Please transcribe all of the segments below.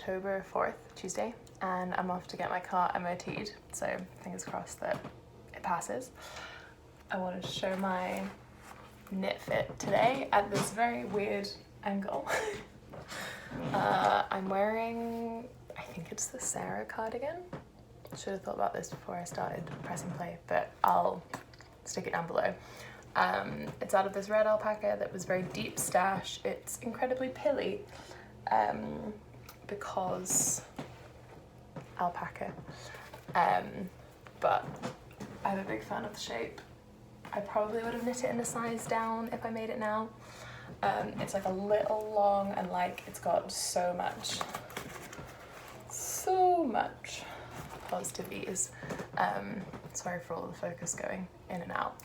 October 4th, Tuesday, and I'm off to get my car MOT'd, so fingers crossed that it passes. I wanted to show my knit fit today at this very weird angle. I'm wearing, I think it's the Sarah cardigan. Should have thought about this before I started pressing play, but I'll stick it down below. It's out of this red alpaca that was very deep stash. It's incredibly pilly because alpaca, but I'm a big fan of the shape. I probably would have knit it in a size down if I made it now. It's like a little long and like it's got so much positive ease. Sorry for all the focus going in and out.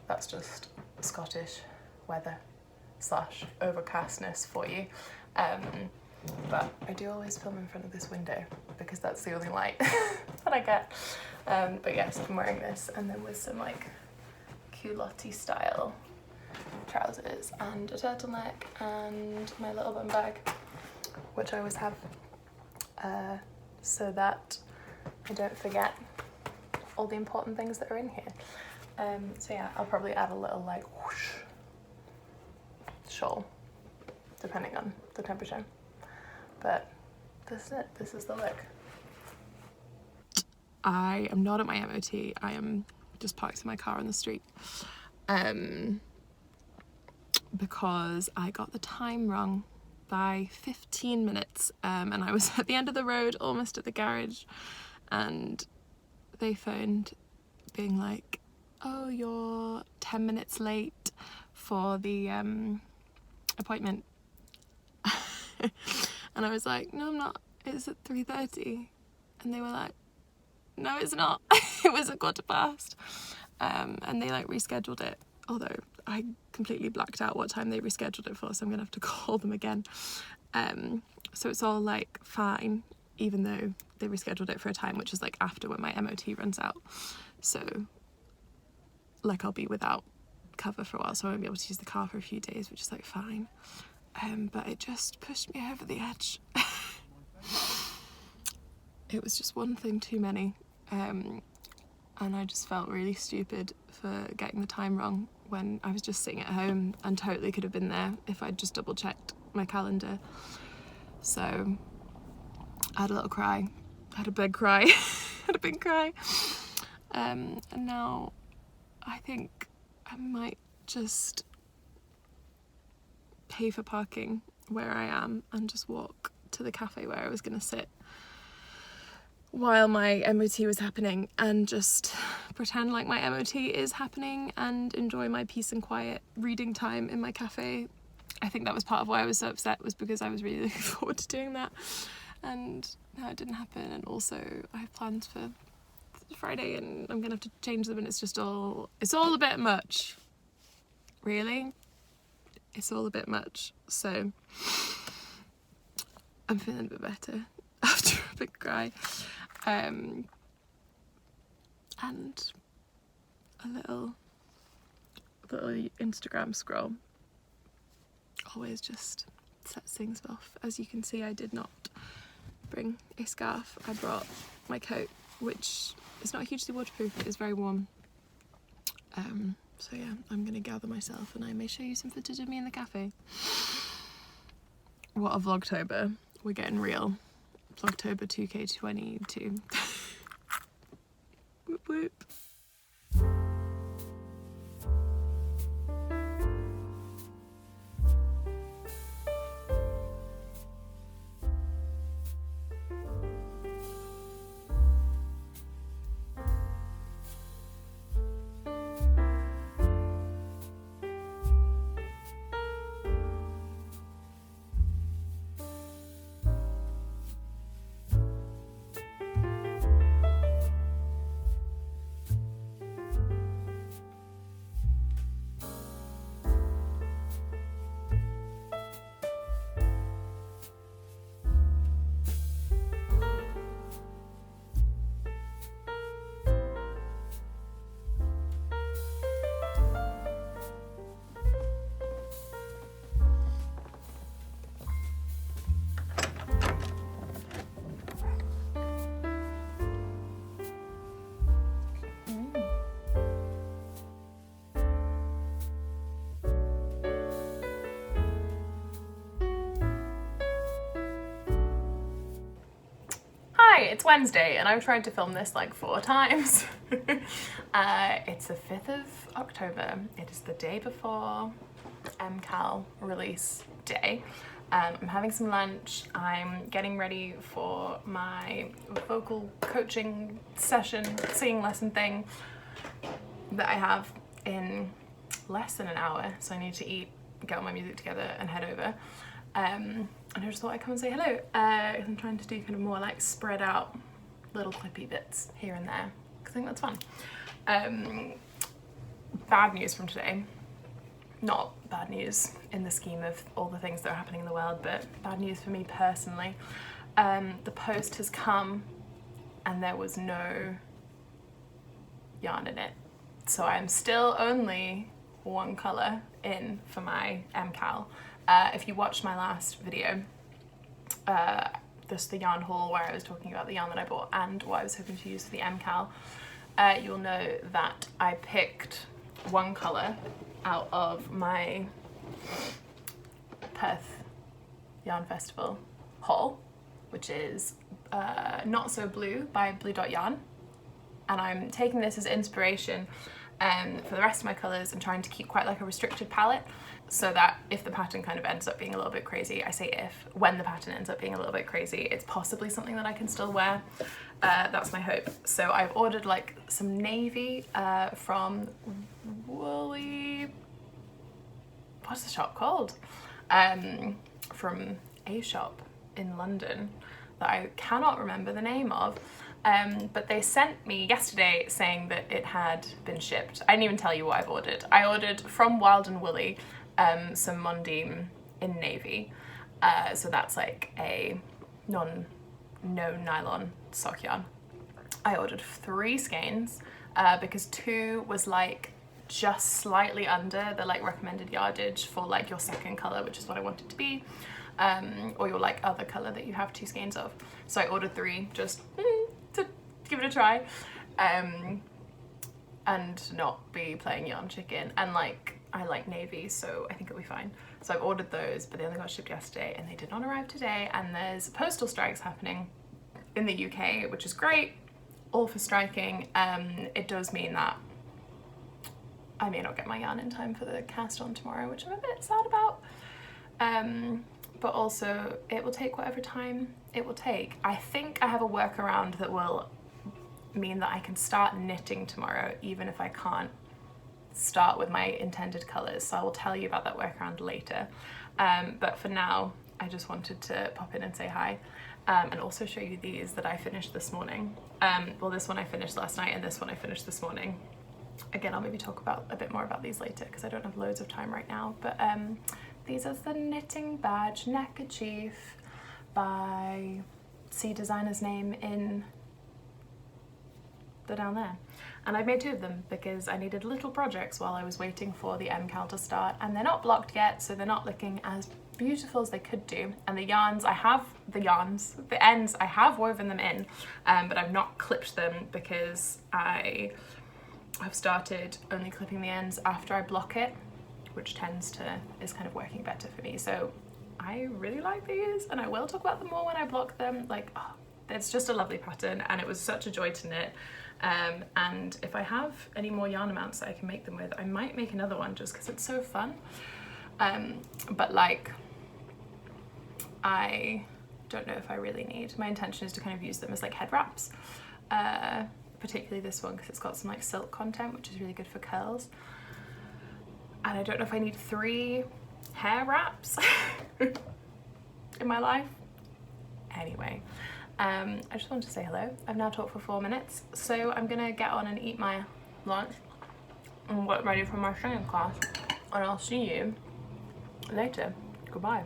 That's just Scottish weather / overcastness for you. But I do always film in front of this window because that's the only light that I get. But yes, I'm wearing this and then with some like culotte style trousers and a turtleneck and my little bum bag, which I always have, so that I don't forget all the important things that are in here. So yeah, I'll probably add a little like whoosh shawl, depending on the temperature. But this is it, this is the look. I am not at my MOT, I am just parked in my car on the street. Because I got the time wrong by 15 minutes and I was at the end of the road, almost at the garage, and they phoned being like, oh, you're 10 minutes late for the appointment. And I was like, no, I'm not, it's at 3:30. And they were like, no, it's not. It was 15:15. And they like rescheduled it, although I completely blacked out what time they rescheduled it for, so I'm gonna have to call them again. So it's all like fine, even though they rescheduled it for a time which is like after when my MOT runs out. So like I'll be without cover for a while, so I won't be able to use the car for a few days, which is like fine. But it just pushed me over the edge. It was just one thing too many. And I just felt really stupid for getting the time wrong when I was just sitting at home and totally could have been there if I'd just double checked my calendar. So I had a little cry, had a big cry, had a big cry. And now I think I might just pay for parking where I am and just walk to the cafe where I was gonna sit while my MOT was happening and just pretend like my MOT is happening and enjoy my peace and quiet reading time in my cafe. I think that was part of why I was so upset, was because I was really looking forward to doing that, and now it didn't happen. And also I have plans for Friday and I'm gonna have to change them, and it's all a bit much, really. It's all a bit much. So I'm feeling a bit better after a big cry. And a little Instagram scroll always just sets things off. As you can see, I did not bring a scarf. I brought my coat, which is not hugely waterproof, but is very warm. So yeah, I'm gonna gather myself and I may show you some footage of me in the cafe. What a vlogtober. We're getting real. Vlogtober 2K22. Whoop whoop. It's Wednesday and I've tried to film this like 4 times. It's the 5th of October. It is the day before MKAL release day. I'm having some lunch. I'm getting ready for my vocal coaching session, singing lesson thing that I have in less than an hour. So I need to eat, get all my music together and head over. And I just thought I'd come and say hello. I'm trying to do kind of more like spread out little clippy bits here and there, because I think that's fun. Bad news from today. Not bad news in the scheme of all the things that are happening in the world, but bad news for me personally. The post has come and there was no yarn in it. So I'm still only 1 colour in for my MKAL. If you watched my last video, the yarn haul where I was talking about the yarn that I bought and what I was hoping to use for the MKAL, you'll know that I picked 1 colour out of my Perth Yarn Festival haul, which is Not So Blue by Blue Dot Yarn, and I'm taking this as inspiration for the rest of my colours and trying to keep quite like a restricted palette, so that if the pattern kind of ends up being a little bit crazy, I say if, when the pattern ends up being a little bit crazy, it's possibly something that I can still wear. That's my hope. So I've ordered like some navy from Woolly, what's the shop called? From a shop in London that I cannot remember the name of. But they sent me yesterday saying that it had been shipped. I didn't even tell you what I've ordered. I ordered from Wild and Woolly some Mondeem in navy. So that's like a no nylon sock yarn. I ordered 3 skeins because 2 was like just slightly under the like recommended yardage for like your second colour, which is what I want it to be, or your like other colour that you have 2 skeins of. So I ordered 3 just to give it a try and not be playing yarn chicken, and like I like navy, so I think it'll be fine. So I've ordered those, but they only got shipped yesterday and they did not arrive today, and there's postal strikes happening in the UK, which is great, all for striking. It does mean that I may not get my yarn in time for the cast on tomorrow, which I'm a bit sad about. But also it will take whatever time it will take. I think I have a workaround that will mean that I can start knitting tomorrow, even if I can't start with my intended colours. So I will tell you about that workaround later. But for now, I just wanted to pop in and say hi. And also show you these that I finished this morning. Well, this one I finished last night and this one I finished this morning. Again, I'll maybe talk about a bit more about these later because I don't have loads of time right now. But these are the Knitting Badge Neckerchief by, see designer's name in the down there. And I made 2 of them because I needed little projects while I was waiting for the MKAL to start, and they're not blocked yet, so they're not looking as beautiful as they could do. And the yarns, the ends, I have woven them in, but I've not clipped them because I have started only clipping the ends after I block it, which is kind of working better for me. So I really like these, and I will talk about them more when I block them. Like, oh, it's just a lovely pattern, and it was such a joy to knit. And if I have any more yarn amounts that I can make them with, I might make another one just because it's so fun. But like, I don't know if I really need. My intention is to kind of use them as like head wraps, particularly this one because it's got some like silk content, which is really good for curls. And I don't know if I need 3 hair wraps in my life. Anyway, I just wanted to say hello. I've now talked for 4 minutes, so I'm gonna get on and eat my lunch and get ready for my singing class, and I'll see you later. Goodbye.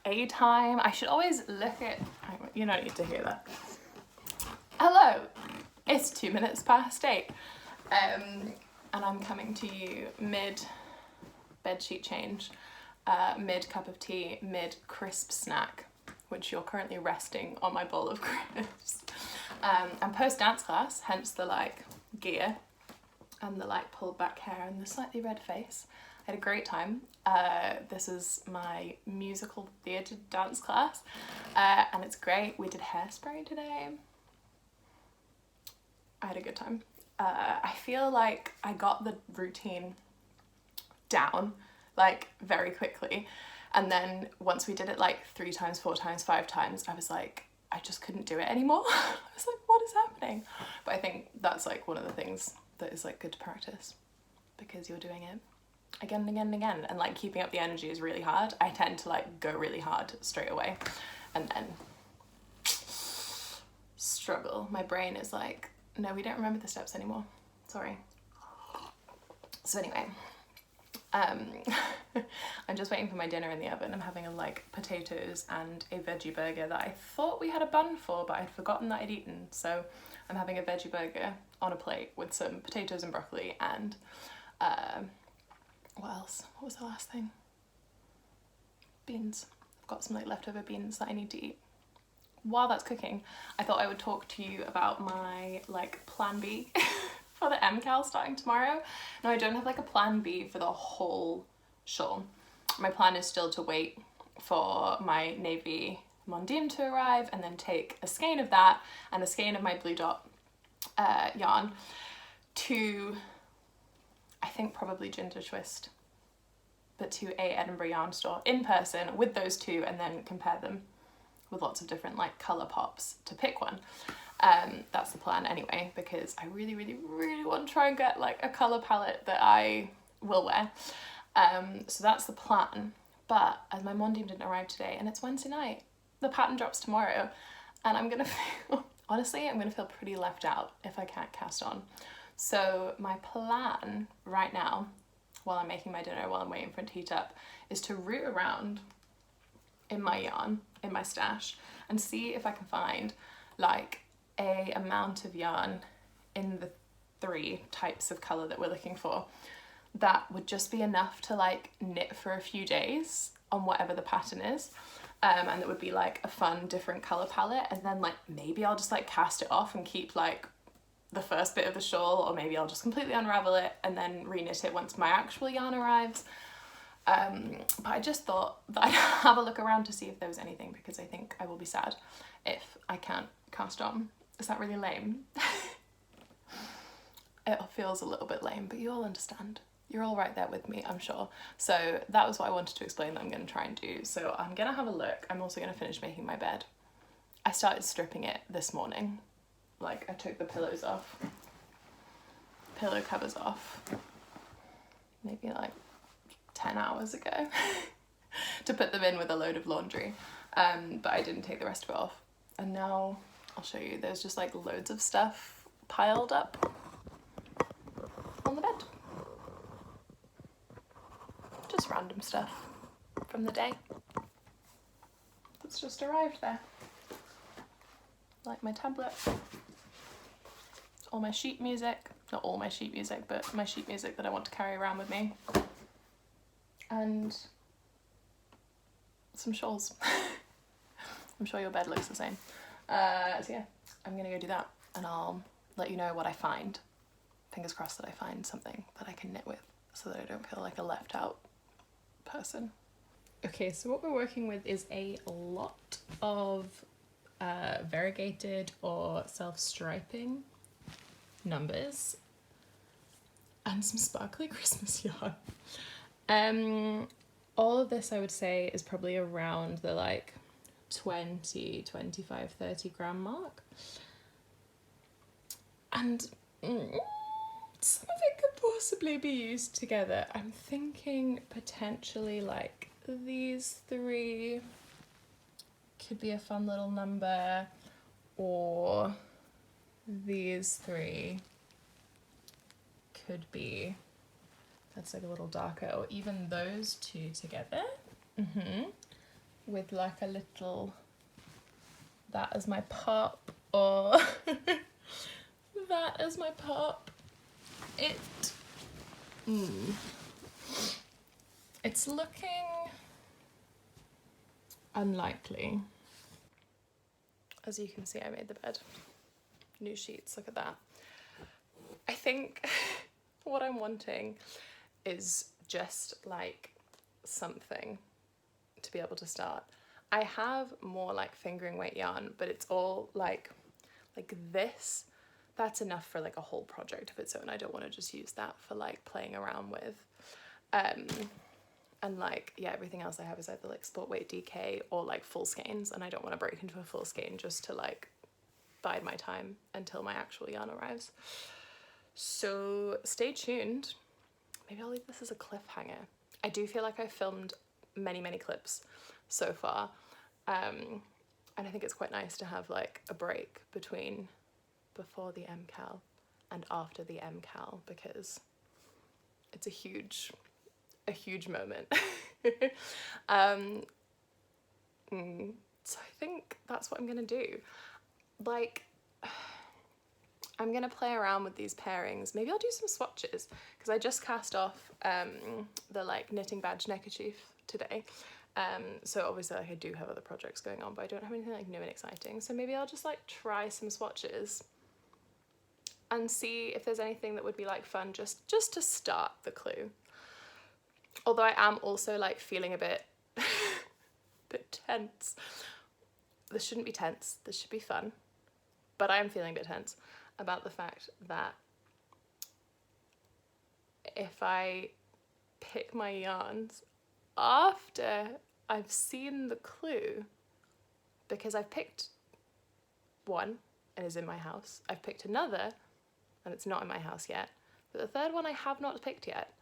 A time. I should always look at, you don't need to hear that. Hello, it's 2 minutes past 8. And I'm coming to you mid bedsheet change, mid cup of tea, mid crisp snack, which you're currently resting on my bowl of crisps. And post dance class, hence the like gear and the like pulled back hair and the slightly red face. I had a great time. This is my musical theatre dance class, and it's great. We did hairspray today. I had a good time. I feel like I got the routine down like very quickly, and then once we did it like 3 times, 4 times, 5 times, I was like, I just couldn't do it anymore. I was like, what is happening? But I think that's like one of the things that is like good to practice, because you're doing it again and again and again, and like keeping up the energy is really hard. I tend to like go really hard straight away and then struggle. My brain is like, no, we don't remember the steps anymore, sorry. So anyway, I'm just waiting for my dinner in the oven. I'm having a like potatoes and a veggie burger that I thought we had a bun for, but I'd forgotten that I'd eaten. So I'm having a veggie burger on a plate with some potatoes and broccoli and what else? What was the last thing? Beans. I've got some like leftover beans that I need to eat. While that's cooking, I thought I would talk to you about my like plan B for the MKAL starting tomorrow. No, I don't have like a plan B for the whole shawl. My plan is still to wait for my navy Martyn to arrive and then take a skein of that and a skein of my blue dot yarn to, I think probably Ginger Twist, but to a Edinburgh yarn store in person with those two, and then compare them with lots of different like colour pops to pick one. That's the plan anyway, because I really, really, really want to try and get like a colour palette that I will wear. So that's the plan. But as my Martyn didn't arrive today and it's Wednesday night, the pattern drops tomorrow, and I'm gonna feel, honestly, I'm gonna feel pretty left out if I can't cast on. So my plan right now, while I'm making my dinner, while I'm waiting for it to heat up, is to root around in my yarn, in my stash, and see if I can find like a amount of yarn in the 3 types of colour that we're looking for that would just be enough to like knit for a few days on whatever the pattern is, and it would be like a fun different colour palette, and then like maybe I'll just like cast it off and keep like the first bit of the shawl, or maybe I'll just completely unravel it and then re-knit it once my actual yarn arrives. But I just thought that I'd have a look around to see if there was anything, because I think I will be sad if I can't cast on. Is that really lame? It feels a little bit lame, but you all understand. You're all right there with me, I'm sure. So that was what I wanted to explain that I'm going to try and do. So I'm going to have a look. I'm also going to finish making my bed. I started stripping it this morning. Like I took the pillows off, pillow covers off, maybe like 10 hours ago to put them in with a load of laundry, but I didn't take the rest of it off, and now I'll show you. There's just like loads of stuff piled up on the bed, just random stuff from the day that's just arrived there, like my tablet, all my sheet music, not all my sheet music, but my sheet music that I want to carry around with me, and some shawls. I'm sure your bed looks the same. So yeah, I'm gonna go do that, and I'll let you know what I find. Fingers crossed that I find something that I can knit with, so that I don't feel like a left out person. Okay, so what we're working with is a lot of variegated or self-striping numbers and some sparkly Christmas yarn. All of this I would say is probably around the like 20, 25, 30 gram mark. And some of it could possibly be used together. I'm thinking potentially like these 3 could be a fun little number, or these 3 could be, that's like a little darker, or even those 2 together. with like a little, that as my pop, or that as my pop. It's looking unlikely. As you can see, I made the bed. New sheets, look at that. I think what I'm wanting is just like something to be able to start. I have more like fingering weight yarn, but it's all like this. That's enough for like a whole project of its own. I don't want to just use that for like playing around with. And like, yeah, everything else I have is either like sport weight DK or like full skeins, and I don't want to break into a full skein just to like bide my time until my actual yarn arrives. So stay tuned. Maybe I'll leave this as a cliffhanger. I do feel like I've filmed many clips so far, and I think it's quite nice to have like a break between before the MKAL and after the MKAL, because it's a huge moment. So I think that's what I'm gonna do. Like, I'm gonna play around with these pairings. Maybe I'll do some swatches, because I just cast off the like knitting badge neckerchief today. So obviously like I do have other projects going on, but I don't have anything like new and exciting. So maybe I'll just like try some swatches and see if there's anything that would be like fun just to start the clue. Although I am also like feeling a bit tense. This shouldn't be tense, this should be fun. But I am feeling a bit tense about the fact that if I pick my yarns after I've seen the clue, because I've picked one and is in my house, I've picked another and it's not in my house yet, but the third one I have not picked yet.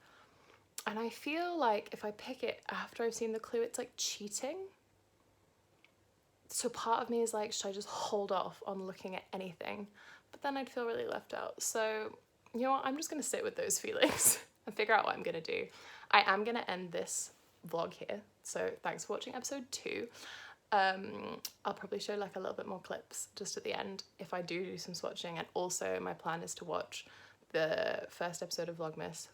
And I feel like if I pick it after I've seen the clue, it's like cheating. So part of me is like, should I just hold off on looking at anything? But then I'd feel really left out. So, you know what, I'm just gonna sit with those feelings and figure out what I'm gonna do. I am gonna end this vlog here. So thanks for watching episode 2. I'll probably show like a little bit more clips just at the end if I do some swatching, and also my plan is to watch the first episode of Vlogmas.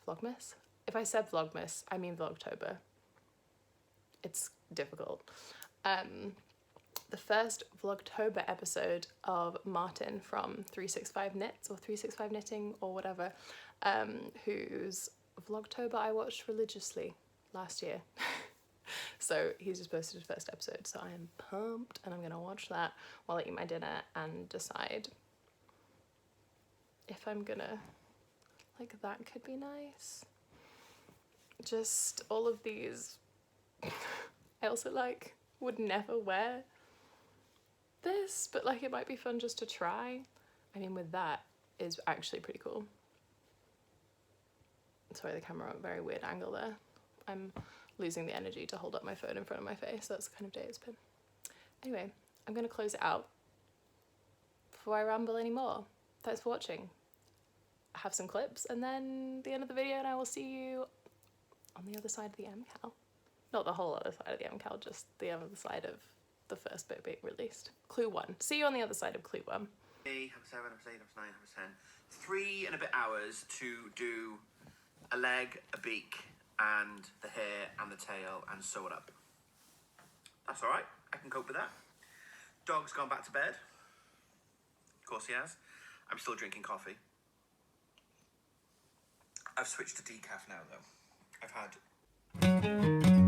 If I said Vlogmas, I mean Vlogtober. It's difficult. The first Vlogtober episode of Martyn from 365 Knits or 365 Knitting or whatever, whose Vlogtober I watched religiously last year. So he's just posted his first episode, so I am pumped, and I'm gonna watch that while I eat my dinner and decide if I'm gonna, like, that could be nice. Just all of these. I also like would never wear this, but like it might be fun just to try. I mean, with that is actually pretty cool. Sorry, the camera at a very weird angle there. I'm losing the energy to hold up my phone in front of my face. That's the kind of day it's been. Anyway, I'm gonna close it out before I ramble anymore. Thanks for watching. Have some clips and then the end of the video, and I will see you on the other side of the MKAL. Not the whole other side of the MKAL, just the other side of the first bit being released. Clue 1. See you on the other side of Clue 1. 7, 8, 9, 10. 3 and a bit hours to do a leg, a beak, and the hair and the tail, and sew it up. That's alright, I can cope with that. Dog's gone back to bed. Of course he has. I'm still drinking coffee. I've switched to decaf now though. I've had